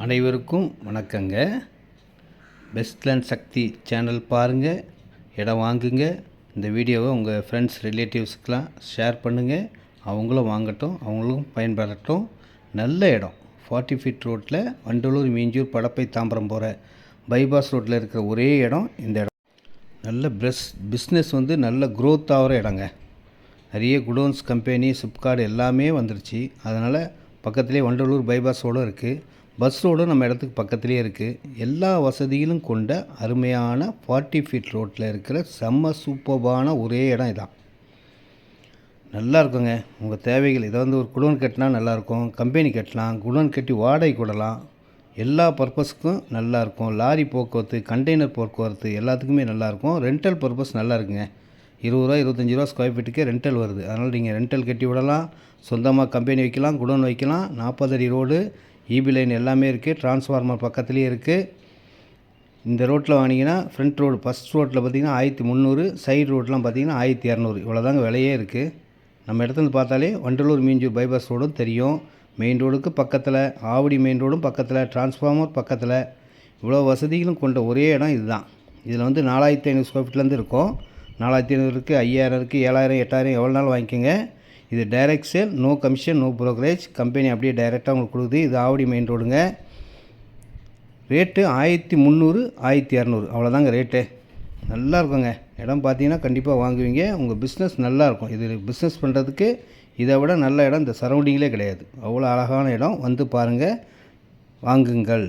அனைவருக்கும் வணக்கங்க. Best land சக்தி channel பாருங்கள், இடம் வாங்குங்க. இந்த வீடியோவை உங்கள் ஃப்ரெண்ட்ஸ் ரிலேட்டிவ்ஸ்க்கெலாம் ஷேர் பண்ணுங்கள். அவங்களும் வாங்கட்டும், அவங்களும் பயன்படட்டும். நல்ல இடம் 40 ஃபீட் ரோட்டில் வண்டலூர், மீஞ்சூர், படப்பை, தாம்பரம் போகிற பைபாஸ் ரோட்டில் இருக்கிற ஒரே இடம் இந்த இடம். நல்ல பிஸ்னஸ் நல்ல க்ரோத் ஆகிற இடங்க. நிறைய குடோன்ஸ், கம்பெனி, சிப்கார்டு எல்லாமே வந்துருச்சு. அதனால் பக்கத்துலேயே வண்டலூர் பைபாஸோடு இருக்குது. பஸ் ரோடும் நம்ம இடத்துக்கு பக்கத்துலேயே இருக்குது. எல்லா வசதிகளும் கொண்ட அருமையான 40 ஃபீட் ரோட்டில் இருக்கிற செம்ம சூப்பர்பான ஒரே இடம் இதான். நல்லா இருக்குங்க. உங்கள் தேவைகள் இதை ஒரு குடோன் கட்டினா நல்லாயிருக்கும், கம்பெனி கட்டலாம், குடோன் கட்டி வாடகை கூடலாம். எல்லா பர்பஸ்க்கும் நல்லாயிருக்கும். லாரி போக்குவரத்து, கண்டெய்னர் போக்குவரத்து எல்லாத்துக்குமே நல்லாயிருக்கும். ரெண்டல் பர்பஸ் நல்லா இருக்குங்க. 20 ரூபா 25 ரூபா ஸ்கொயர் ஃபீட்டுக்கே ரெண்டல் வருது. அதனால் நீங்கள் ரெண்டல் கட்டி விடலாம், சொந்தமாக கம்பெனி வைக்கலாம், குடோன் வைக்கலாம். 40 அடி ரோடு, ஈபி லைன் எல்லாமே இருக்குது. டிரான்ஸ்ஃபார்மர் பக்கத்துலேயே இருக்குது. இந்த ரோட்டில் வாங்கினீங்கன்னா ஃப்ரண்ட் ரோடு ஃபஸ்ட் ரோட்டில் பார்த்திங்கன்னா 1300, சைடு ரோட்லாம் பார்த்திங்கன்னா 1200. இவ்வளோதாங்க விலையே இருக்குது. நம்ம இடத்துல பார்த்தாலே வண்டலூர், மீஞ்சூர் பைபாஸ் ரோடும் தெரியும். மெயின் ரோடுக்கு பக்கத்தில், ஆவடி மெயின் ரோடும் பக்கத்தில், டிரான்ஸ்ஃபார்மர் பக்கத்தில், இவ்வளோ வசதிகளும் கொண்ட ஒரே இடம் இதுதான். இதில் 4500 ஸ்கொயர் ஃபீட்லேருந்து இருக்கும். 4500 இருக்குது, 5000 இருக்குது, 7000, 8000 எவ்வளோ நாள் வாங்கிக்கோங்க. இது direct sale, no commission, no brokerage. Company அப்படியே டைரெக்டாக உங்களுக்கு கொடுக்குது. இது ஆவடி மெயின் ரோடுங்க. ரேட்டு 1300, 1200 அவ்வளோதாங்க ரேட்டு. நல்லா இருக்குங்க. இடம் பார்த்தீங்கன்னா கண்டிப்பாக வாங்குவீங்க. உங்கள் பிஸ்னஸ் நல்லாயிருக்கும். இது பிஸ்னஸ் பண்ணுறதுக்கு இதை விட நல்ல இடம் இந்த சரௌண்டிங்கிலே கிடையாது. அவ்வளோ அழகான இடம். வந்து பாருங்கள், வாங்குங்கள்.